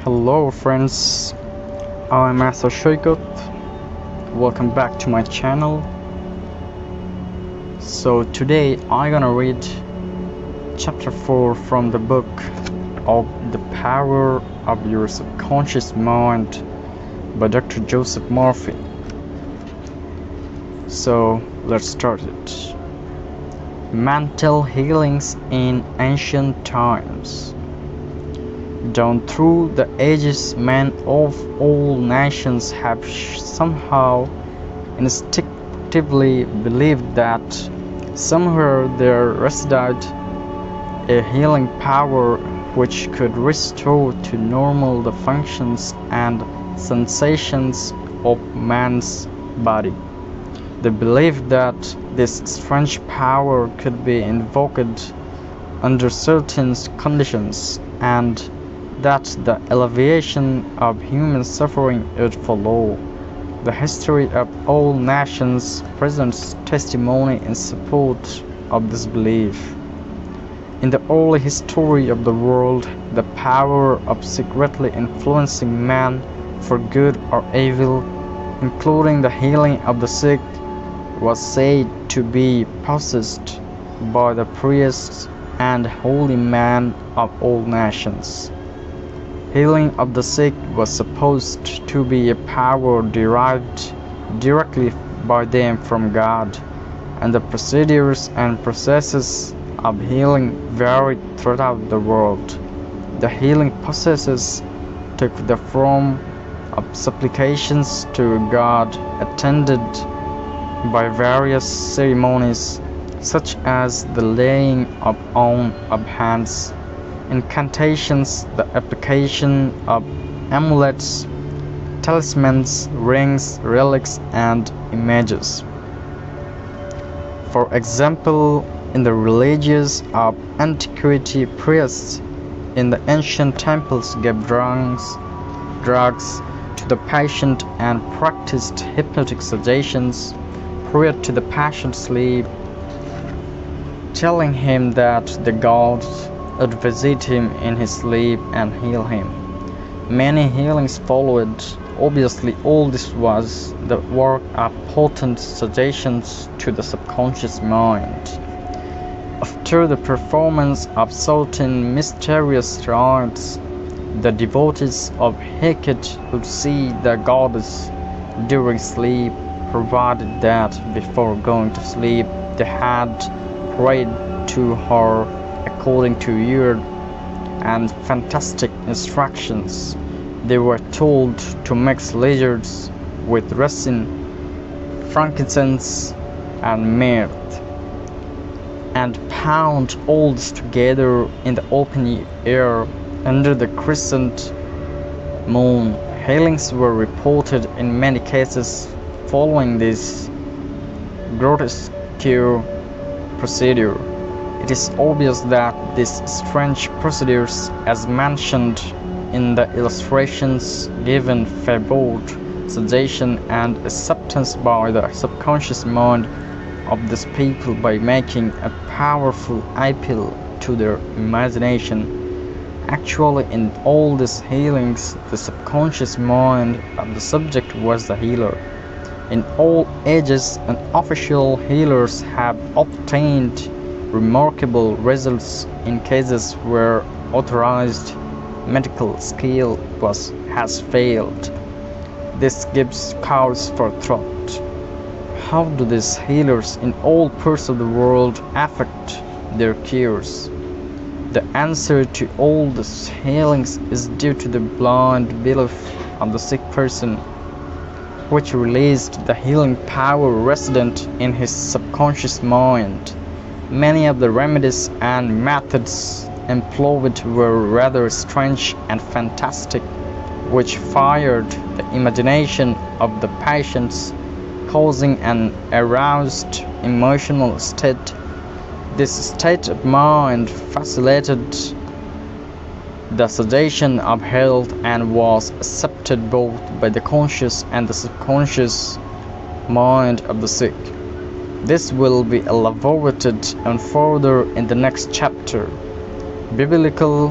Hello friends, I'm SR Saikat. Welcome back to my channel. So today I'm gonna read chapter 4 from the book of The Power of Your Subconscious Mind by Dr. Joseph Murphy. So let's start it. Mental healings in ancient times. Down through the ages, men of all nations have somehow instinctively believed that somewhere there resided a healing power which could restore to normal the functions and sensations of man's body. They believed that this strange power could be invoked under certain conditions, and that the alleviation of human suffering would follow. The history of all nations presents testimony in support of this belief. In the early history of the world, the power of secretly influencing man for good or evil, including the healing of the sick, was said to be possessed by the priests and holy men of all nations. Healing of the sick was supposed to be a power derived directly by them from God, and the procedures and processes of healing varied throughout the world. The healing processes took the form of supplications to God, attended by various ceremonies such as the laying on of hands, incantations, the application of amulets, talismans, rings, relics, and images. For example, in the religions of antiquity, priests in the ancient temples gave drugs to the patient and practiced hypnotic suggestions prior to the patient's sleep, telling him that the gods would visit him in his sleep and heal him. Many healings followed. Obviously, all this was the work of potent suggestions to the subconscious mind. After the performance of certain mysterious rites, the devotees of Hecate would see the goddess during sleep, provided that before going to sleep they had prayed to her according to weird and fantastic instructions. They were told to mix lizards with resin, frankincense, and myrrh, and pound all this together in the open air under the crescent moon. Healings were reported in many cases following this grotesque procedure. It is obvious that these strange procedures, as mentioned in the illustrations given, favored suggestion and acceptance by the subconscious mind of these people by making a powerful appeal to their imagination. Actually, in all these healings, the subconscious mind of the subject was the healer. In all ages, unofficial healers have obtained remarkable results in cases where authorized medical skill has failed. This gives cause for thought. How do these healers in all parts of the world affect their cures? The answer to all these healings is due to the blind belief of the sick person, which released the healing power resident in his subconscious mind. Many of the remedies and methods employed were rather strange and fantastic, which fired the imagination of the patients, causing an aroused emotional state. This state of mind facilitated the suggestion of health and was accepted both by the conscious and the subconscious mind of the sick. This will be elaborated on further in the next chapter. Biblical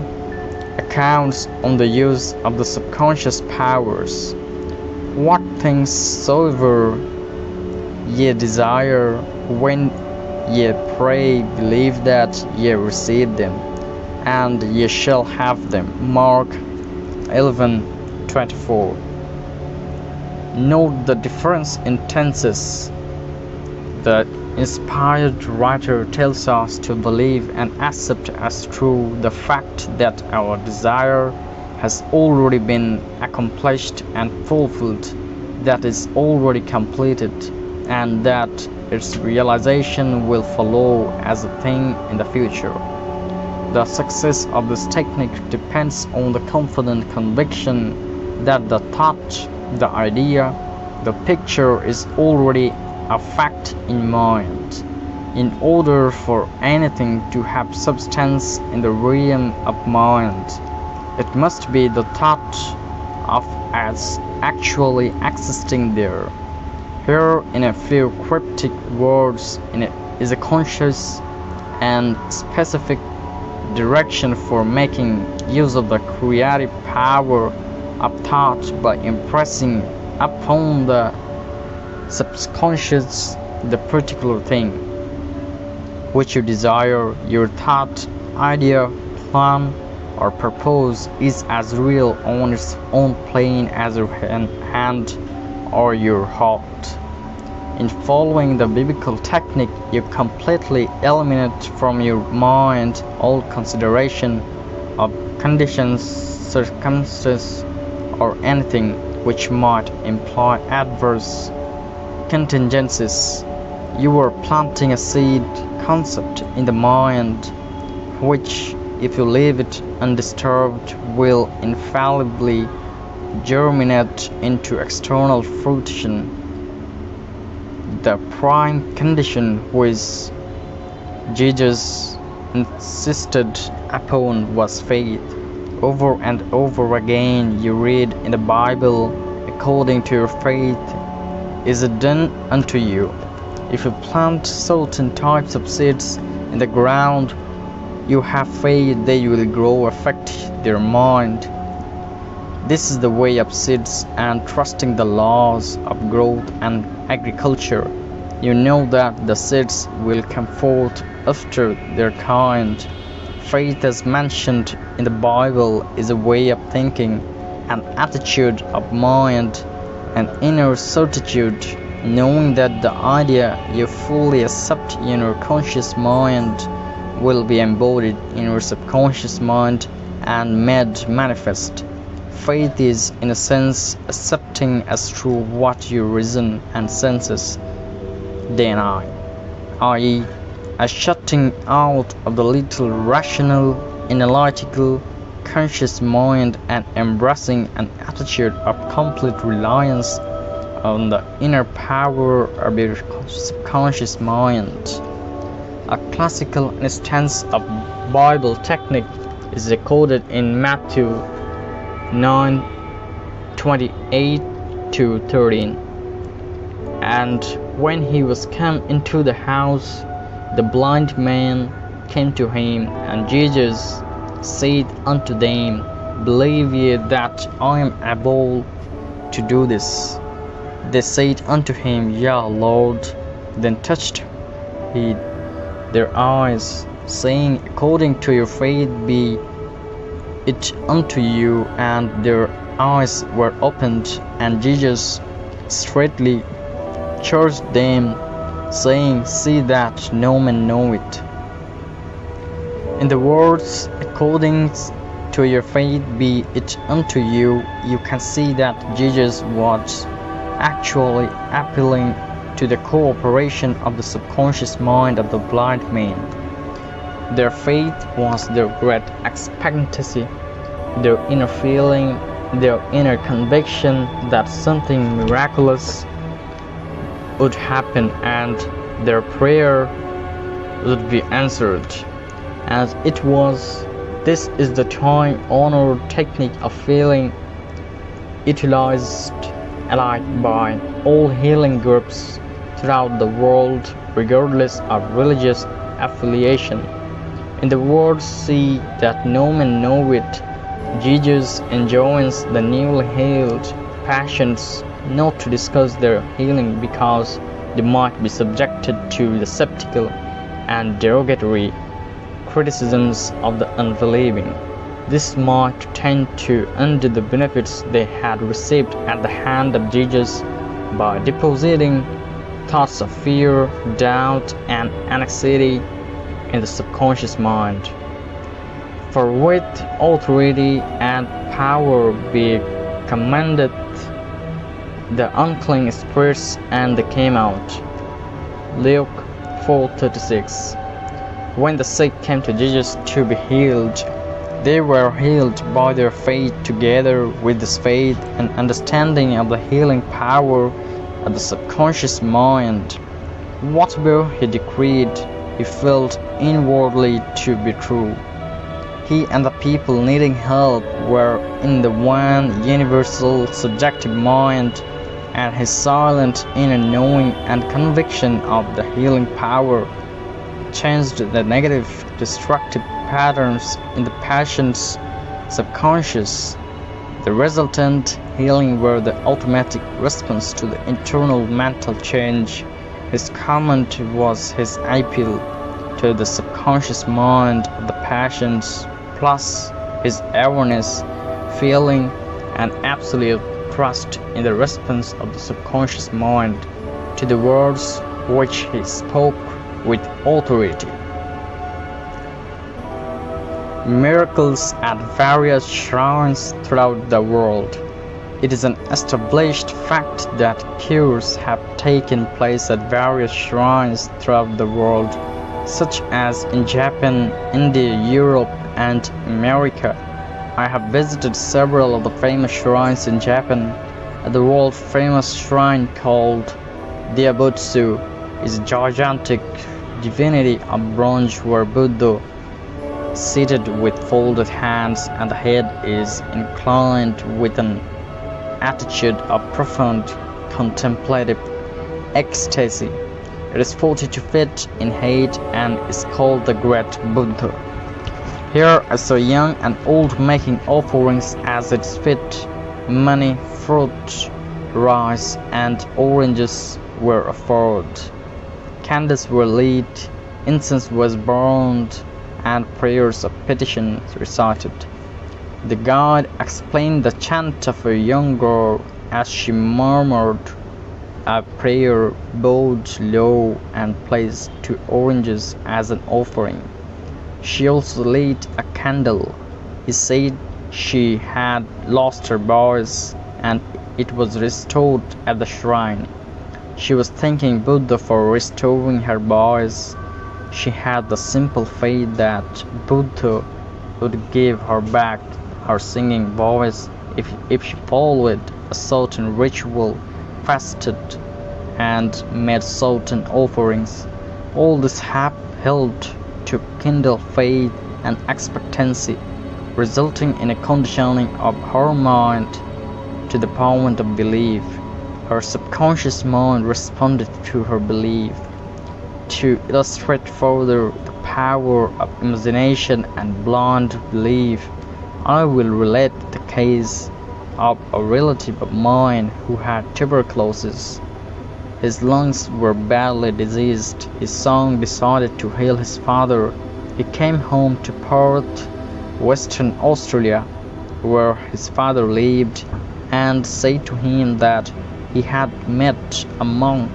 recounts on the use of the subconscious powers. What things soever ye desire, when ye pray, believe that ye receive them, and ye shall have them. Mark 11:24. Note the difference in tenses. The inspired writer tells us to believe and accept as true the fact that our desire has already been accomplished and fulfilled, that is already completed, and that its realization will follow as a thing in the future. The success of this technique depends on the confident conviction that the thought, the idea, the picture is already a fact in mind. In order for anything to have substance in the realm of mind, it must be the thought of as actually existing there. Here, in a few cryptic words, is a conscious and specific direction for making use of the creative power of thought by impressing upon the subconscious the particular thing which you desire. Your thought, idea, plan, or purpose is as real on its own plane as your hand or your heart. In following the biblical technique, you completely eliminate from your mind all consideration of conditions, circumstances, or anything which might imply adverse contingencies. You are planting a seed concept in the mind, which, if you leave it undisturbed, will infallibly germinate into external fruition. The prime condition which Jesus insisted upon was faith. Over and over again you read in the Bible, according to your faith is it done unto you. If you plant certain types of seeds in the ground, you have faith they will grow, affect their mind. This is the way of seeds and trusting the laws of growth and agriculture. You know that the seeds will come forth after their kind. Faith, as mentioned in the Bible, is a way of thinking, an attitude of mind, an inner certitude, knowing that the idea you fully accept in your conscious mind will be embodied in your subconscious mind and made manifest. Faith is, in a sense, accepting as true what your reason and senses deny, i.e., a shutting out of the little rational, analytical, conscious mind and embracing an attitude of complete reliance on the inner power of your subconscious mind. A classical instance of Bible technique is recorded in Matthew 9:28-13. And when he was come into the house, the blind man came to him, and Jesus said unto them, Believe ye that I am able to do this? They said unto him, Yea, Lord. Then touched he their eyes, saying, According to your faith be it unto you. And their eyes were opened, and Jesus straightly charged them, saying, See that no man know it. In the words, according to your faith be it unto you, you can see that Jesus was actually appealing to the cooperation of the subconscious mind of the blind man. Their faith was their great expectancy, their inner feeling, their inner conviction that something miraculous would happen and their prayer would be answered. As it was, this is the time-honored technique of feeling utilized alike by all healing groups throughout the world, regardless of religious affiliation. In the words, see that no man know it, Jesus enjoins the newly healed patients not to discuss their healing because they might be subjected to the skeptical and derogatory criticisms of the unbelieving. This might tend to undo the benefits they had received at the hand of Jesus by depositing thoughts of fear, doubt, and anxiety in the subconscious mind. For with authority and power be commanded the unclean spirits, and they came out. Luke 4:36. When the sick came to Jesus to be healed, they were healed by their faith together with this faith and understanding of the healing power of the subconscious mind. Whatever he decreed, he felt inwardly to be true. He and the people needing help were in the one universal subjective mind, and his silent inner knowing and conviction of the healing power changed the negative destructive patterns in the patient's subconscious. The resultant healing were the automatic response to the internal mental change. His comment was his appeal to the subconscious mind of the patients, plus his awareness, feeling, and absolute trust in the response of the subconscious mind to the words which he spoke with authority. Miracles at various shrines throughout the world. It is an established fact that cures have taken place at various shrines throughout the world, such as in Japan, India, Europe, and America. I have visited several of the famous shrines in Japan. The world-famous shrine called So is a gigantic divinity of bronze where Buddha, seated with folded hands and the head is inclined with an attitude of profound contemplative ecstasy. It is 42 feet in height and is called the Great Buddha. Here I saw young and old making offerings as its feet. Many fruit, rice, and oranges were offered. Candles were lit, incense was burned, and prayers of petition recited. The guide explained the chant of a young girl as she murmured a prayer, bowed low, and placed 2 oranges as an offering. She also lit a candle. He said she had lost her voice and it was restored at the shrine. She was thanking Buddha for restoring her voice. She had the simple faith that Buddha would give her back her singing voice if she followed a certain ritual, fasted, and made certain offerings. All this helped to kindle faith and expectancy, resulting in a conditioning of her mind to the point of belief. Her subconscious mind responded to her belief. To illustrate further the power of imagination and blind belief, I will relate the case of a relative of mine who had tuberculosis. His lungs were badly diseased. His son decided to heal his father. He came home to Perth, Western Australia, where his father lived, and said to him that he had met a monk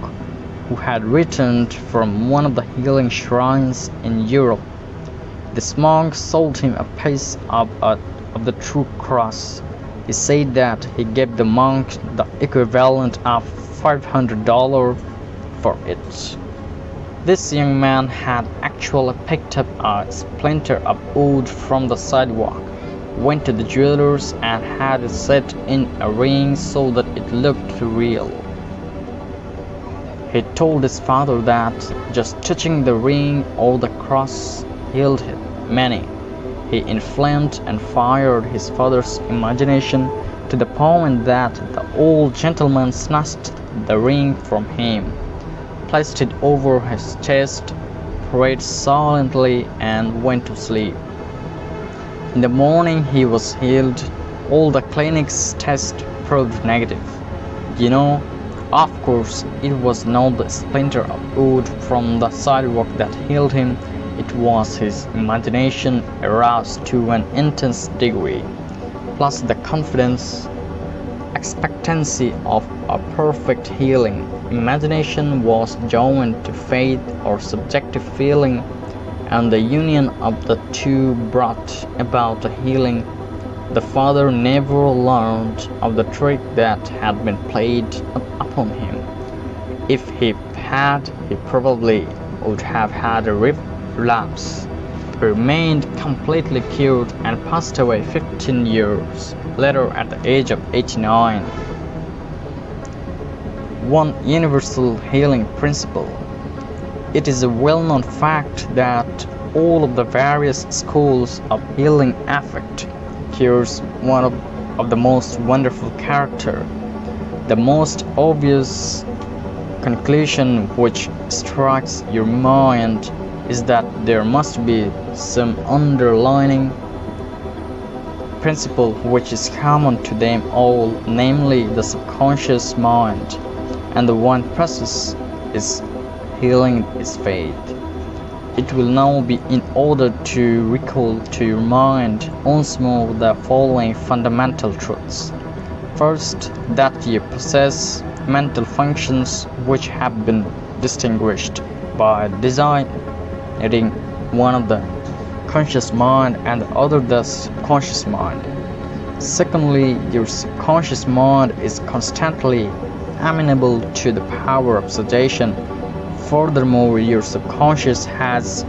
who had returned from one of the healing shrines in Europe. This monk sold him a piece of the true cross. He said that he gave the monk the equivalent of $500 for it. This young man had actually picked up a splinter of wood from the sidewalk, went to the jeweler's and had it set in a ring so that it looked real. He told his father that just touching the ring or the cross healed many. He inflamed and fired his father's imagination to the point that the old gentleman snatched the ring from him, placed it over his chest, prayed silently, and went to sleep. In the morning he was healed. All the clinic's tests proved negative. You know, of course, it was not the splinter of wood from the sidewalk that healed him. It was his imagination aroused to an intense degree, plus the confidence, expectancy of a perfect healing. Imagination was joined to faith or subjective feeling, and the union of the two brought about a healing. The father never learned of the trick that had been played upon him. If he had, he probably would have had a relapse. He remained completely cured and passed away 15 years later at the age of 89. One universal healing principle. It is a well-known fact that all of the various schools of healing affect cures one of the most wonderful character. The most obvious conclusion which strikes your mind is that there must be some underlying principle which is common to them all, namely the subconscious mind, and the one process is healing is faith. It will now be in order to recall to your mind once more the following fundamental truths. First, that you possess mental functions which have been distinguished by designating one of the conscious mind and the other the subconscious mind. Secondly, your subconscious mind is constantly amenable to the power of suggestion. Furthermore, your subconscious has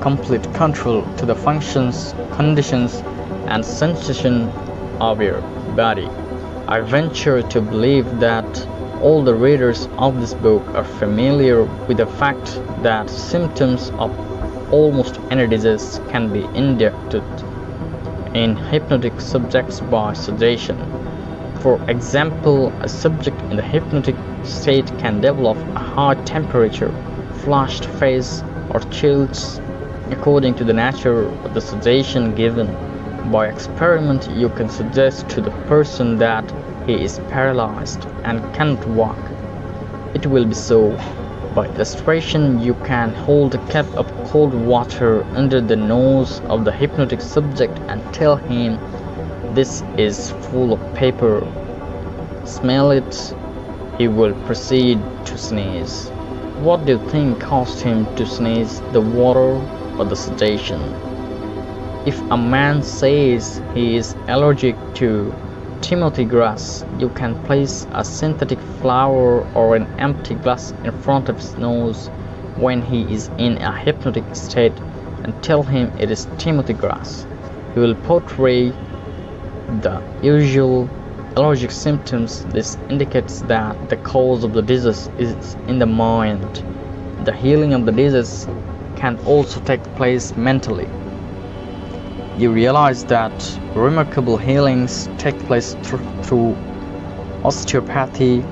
complete control to the functions, conditions, and sensation of your body. I venture to believe that all the readers of this book are familiar with the fact that symptoms of almost any disease can be induced in hypnotic subjects by suggestion. For example, a subject in the hypnotic state can develop a high temperature, flushed face, or chills according to the nature of the suggestion given. By experiment, you can suggest to the person that he is paralyzed and cannot walk. It will be so. By illustration, you can hold a cup of cold water under the nose of the hypnotic subject and tell him, "This is full of paper. Smell it." He will proceed to sneeze. What do you think caused him to sneeze, the water or the suggestion? If a man says he is allergic to Timothy grass, you can place a synthetic flower or an empty glass in front of his nose when he is in a hypnotic state and tell him it is Timothy grass. He will portray the usual allergic symptoms. This indicates that the cause of the disease is in the mind. The healing of the disease can also take place mentally. You realize that remarkable healings take place through osteopathy,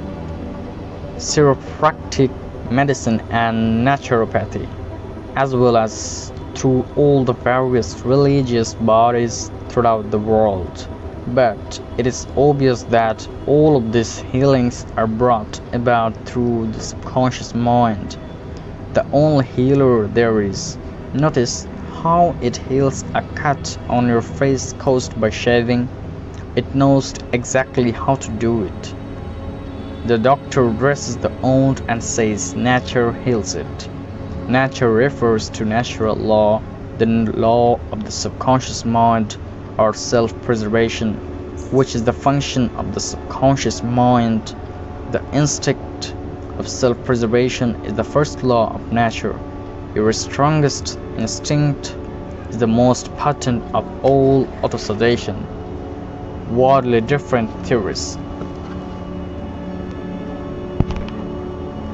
chiropractic medicine, and naturopathy, as well as through all the various religious bodies throughout the world. But it is obvious that all of these healings are brought about through the subconscious mind, the only healer there is. Notice how it heals a cut on your face caused by shaving. It knows exactly how to do it. The doctor dresses the wound and says nature heals it. Nature refers to natural law, the law of the subconscious mind, or self-preservation, which is the function of the subconscious mind. The instinct of self-preservation is the first law of nature. Your strongest instinct is the most potent of all autosuggestion. Wildly different theories.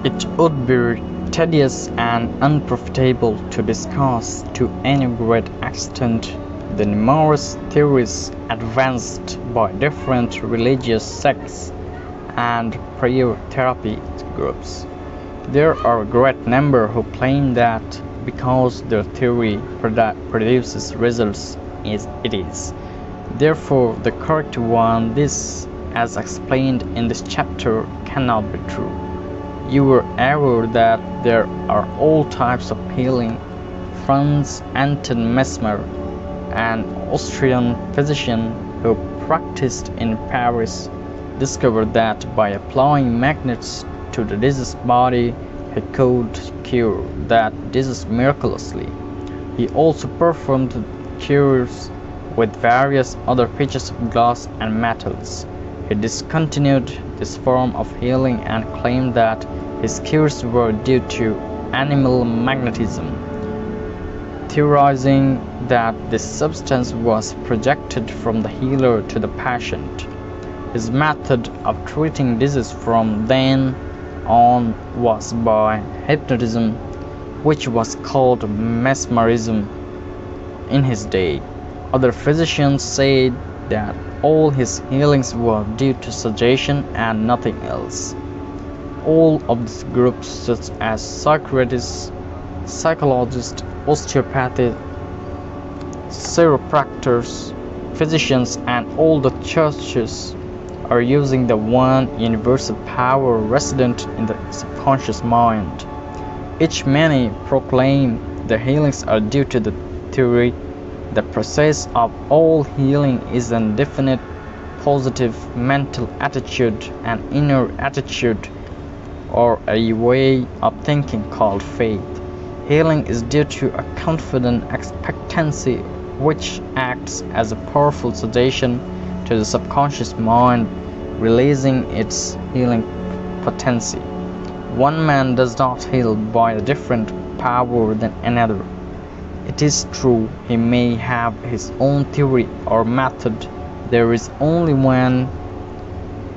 It would be tedious and unprofitable to discuss to any great extent the numerous theories advanced by different religious sects and prayer therapy groups. There are a great number who claim that because their theory produces results it is. Therefore, the correct one, this, as explained in this chapter, cannot be true. You were aware that there are all types of healing. Franz Anton Mesmer, an Austrian physician who practiced in Paris, discovered that by applying magnets to the diseased body, he could cure that disease miraculously. He also performed cures with various other pieces of glass and metals. He discontinued this form of healing and claimed that his cures were due to animal magnetism, theorizing that this substance was projected from the healer to the patient. His method of treating disease from then on was by hypnotism, which was called mesmerism in his day. Other physicians said that all his healings were due to suggestion and nothing else. All of these groups, such as psychiatrists, psychologists, osteopathists, chiropractors, physicians, and all the churches, are using the one universal power resident in the subconscious mind. Each many proclaim the healings are due to the theory. The process of all healing is an definite positive mental attitude, an inner attitude, or a way of thinking called faith. Healing is due to a confident expectancy which acts as a powerful sedation to the subconscious mind, releasing its healing potency. One man does not heal by a different power than another. It is true he may have his own theory or method. There is only one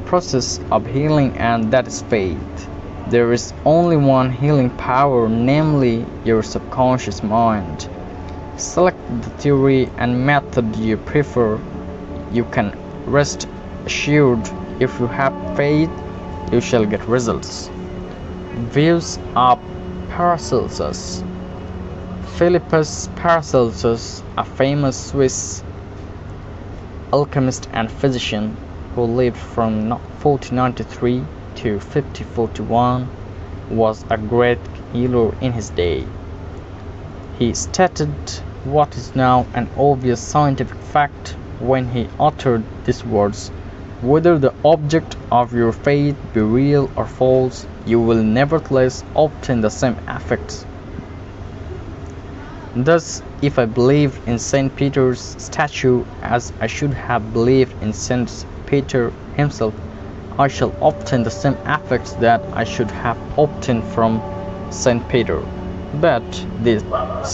process of healing, and that is faith. There is only one healing power, namely your subconscious mind. Select the theory and method you prefer. You can rest assured, if you have faith, you shall get results. Views of Paracelsus. Philippus Paracelsus, a famous Swiss alchemist and physician who lived from 1493 to 1541, was a great healer in his day. He stated what is now an obvious scientific fact when he uttered these words: "Whether the object of your faith be real or false, you will nevertheless obtain the same effects." Thus, if I believe in St. Peter's statue as I should have believed in St. Peter himself, I shall obtain the same effects that I should have obtained from St. Peter. But this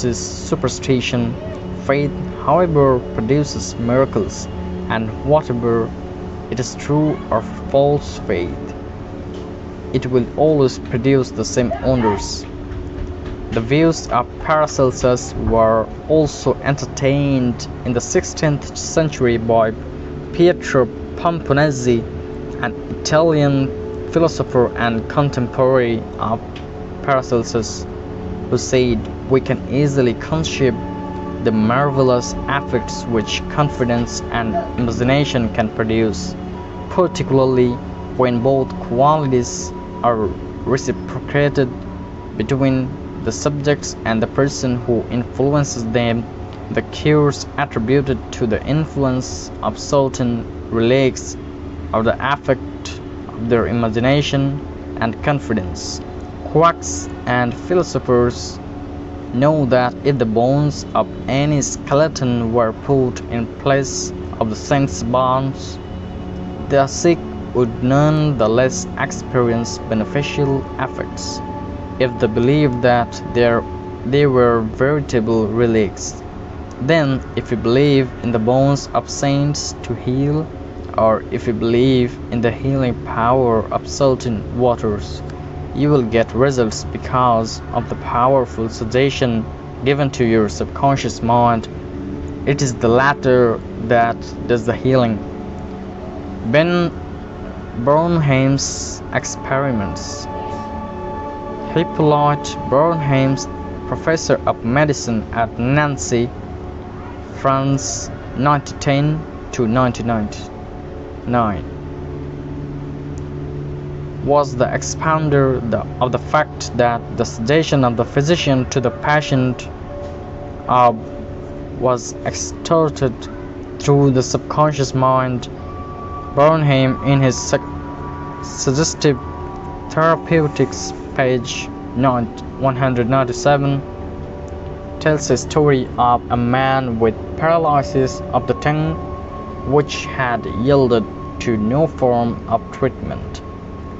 is superstition. Faith, however, produces miracles, and whatever it is, true or false faith, it will always produce the same wonders. The views of Paracelsus were also entertained in the 16th century by Pietro Pomponazzi, an Italian philosopher and contemporary of Paracelsus, who said, "We can easily conceive the marvelous effects which confidence and imagination can produce, particularly when both qualities are reciprocated between the subjects and the person who influences them. The cures attributed to the influence of certain relics are the effect of their imagination and confidence. Quacks and philosophers know that if the bones of any skeleton were put in place of the saint's bones, the sick would none the less experience beneficial effects, if they believed that they were veritable relics. Then, if you believe in the bones of saints to heal, or if you believe in the healing power of certain waters, you will get results because of the powerful suggestion given to your subconscious mind. It is the latter that does the healing. Ben Bernheim's experiments. Hippolyte Bernheim, professor of medicine at Nancy, France 1910 to 1999, was the expounder of the fact that the suggestion of the physician to the patient was exerted through the subconscious mind. Bernheim, in his Suggestive Therapeutics, page 197, tells a story of a man with paralysis of the tongue which had yielded to no form of treatment.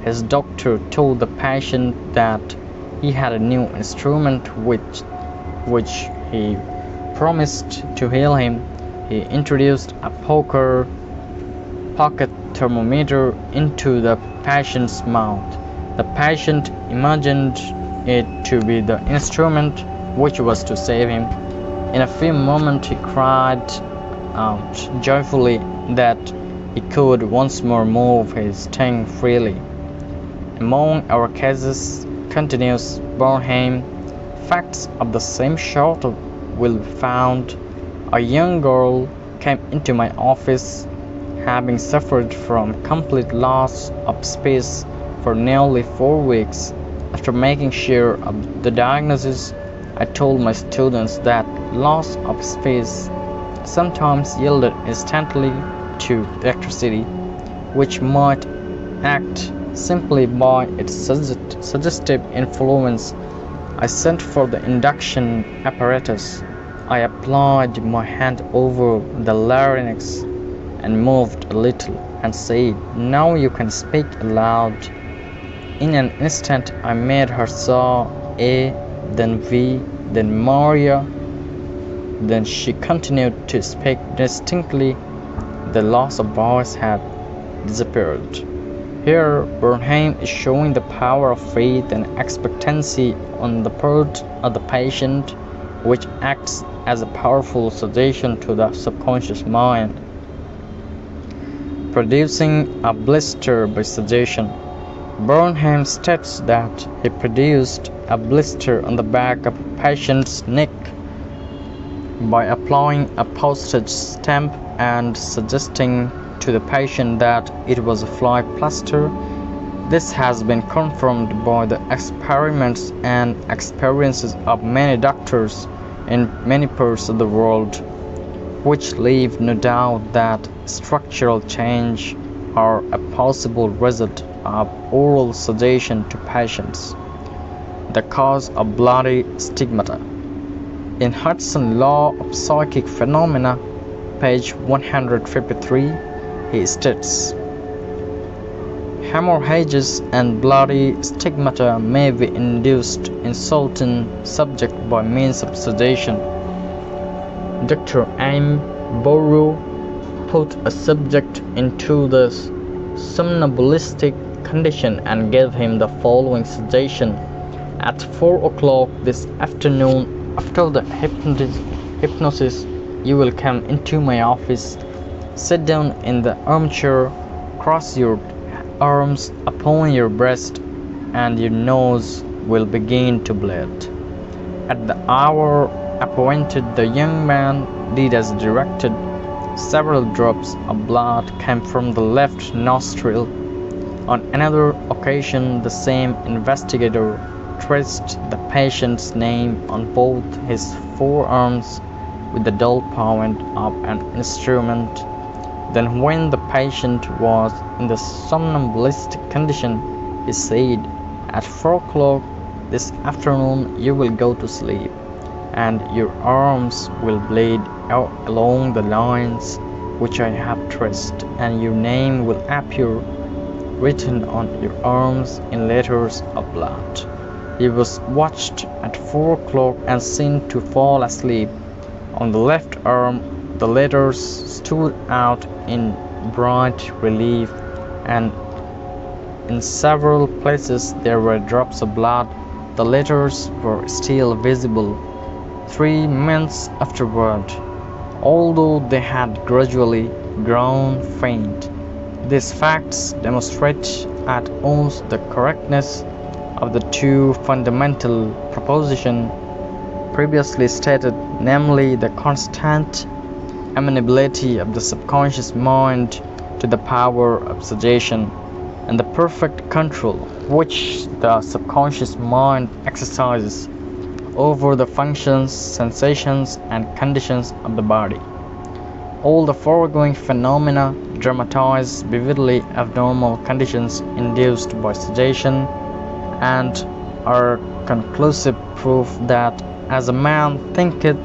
His doctor told the patient that he had a new instrument which he promised to heal him. He introduced a pocket thermometer into the patient's mouth. The patient imagined it to be the instrument which was to save him. In a few moments he cried out joyfully that he could once more move his tongue freely. Among our cases, continues Bernheim, facts of the same sort will be found. A young girl came into my office having suffered from complete loss of space for nearly 4 weeks. After making sure of the diagnosis, I told my students that loss of space sometimes yielded instantly to electricity, which might act simply by its suggestive influence. I sent for the induction apparatus. I applied my hand over the larynx and moved a little and said, "Now you can speak aloud." In an instant I made her saw A, then V, then Maria. Then she continued to speak distinctly. The loss of voice had disappeared. Here Bernheim is showing the power of faith and expectancy on the part of the patient, which acts as a powerful suggestion to the subconscious mind, producing a blister by suggestion. Bernheim states that he produced a blister on the back of a patient's neck by applying a postage stamp and suggesting to the patient that it was a fly plaster. This has been confirmed by the experiments and experiences of many doctors in many parts of the world, which leave no doubt that structural change are a possible result of oral suggestion to patients. The cause of bloody stigmata. In Hudson's Law of Psychic Phenomena, page 153, he states, hemorrhages and bloody stigmata may be induced in certain subjects by means of suggestion. Dr. M. Borrow put a subject into the somnambulistic condition and gave him the following suggestion: "At 4 o'clock this afternoon, after the hypnosis, you will come into my office. Sit down in the armchair, cross your arms upon your breast, and your nose will begin to bleed." At the hour appointed, the young man did as directed. Several drops of blood came from the left nostril. On another occasion, the same investigator traced the patient's name on both his forearms with the dull point of an instrument. Then, when the patient was in the somnambulistic condition, he said, "At 4 o'clock this afternoon you will go to sleep, and your arms will bleed out along the lines which I have traced, and your name will appear written on your arms in letters of blood." He was watched at 4 o'clock and seen to fall asleep. On the left arm, the letters stood out in bright relief, and in several places there were drops of blood. The letters were still visible 3 months afterward, although they had gradually grown faint. These facts demonstrate at once the correctness of the two fundamental propositions previously stated, namely the constant amenability of the subconscious mind to the power of suggestion, and the perfect control which the subconscious mind exercises over the functions, sensations, and conditions of the body. All the foregoing phenomena dramatize vividly abnormal conditions induced by suggestion, and are conclusive proof that as a man thinketh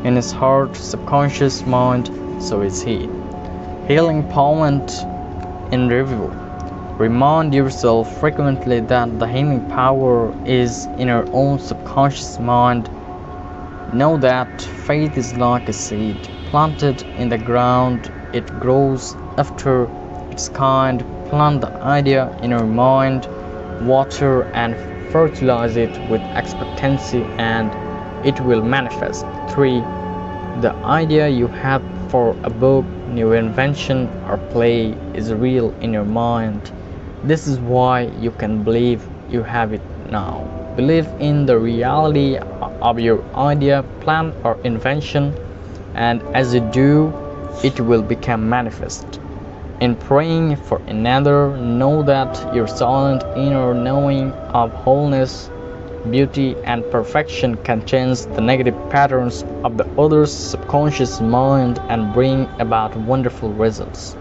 in his heart, subconscious mind, so is he. Healing point in review. Remind yourself frequently that the healing power is in your own subconscious mind. Know that faith is like a seed planted in the ground. It grows after its kind. Plant the idea in your mind, water and fertilize it with expectancy, and it will manifest. 3. The idea you have for a book, new invention, or play is real in your mind. This is why you can believe you have it now. Believe in the reality of your idea, plan, or invention, and as you do, it will become manifest. In praying for another, know that your silent inner knowing of wholeness, beauty, and perfection can change the negative patterns of the other's subconscious mind and bring about wonderful results.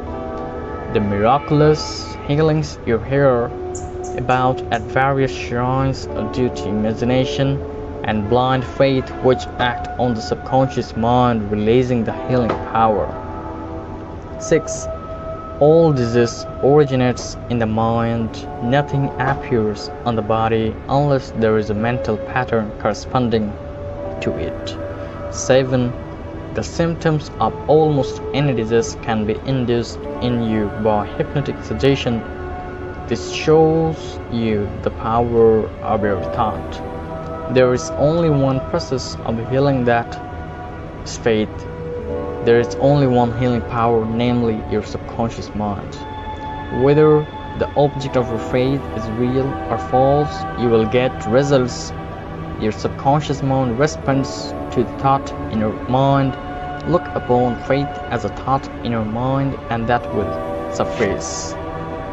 The miraculous healings you hear about at various shrines are due to imagination and blind faith which act on the subconscious mind, releasing the healing power. 6. All disease originates in the mind. Nothing appears on the body unless there is a mental pattern corresponding to it. 7. The symptoms of almost any disease can be induced in you by hypnotic suggestion. This shows you the power of your thought. There is only one process of healing, that is faith. There is only one healing power, namely your subconscious mind. Whether the object of your faith is real or false, you will get results. Your subconscious mind responds to the thought in your mind. Look upon faith as a thought in your mind, and that will suffice.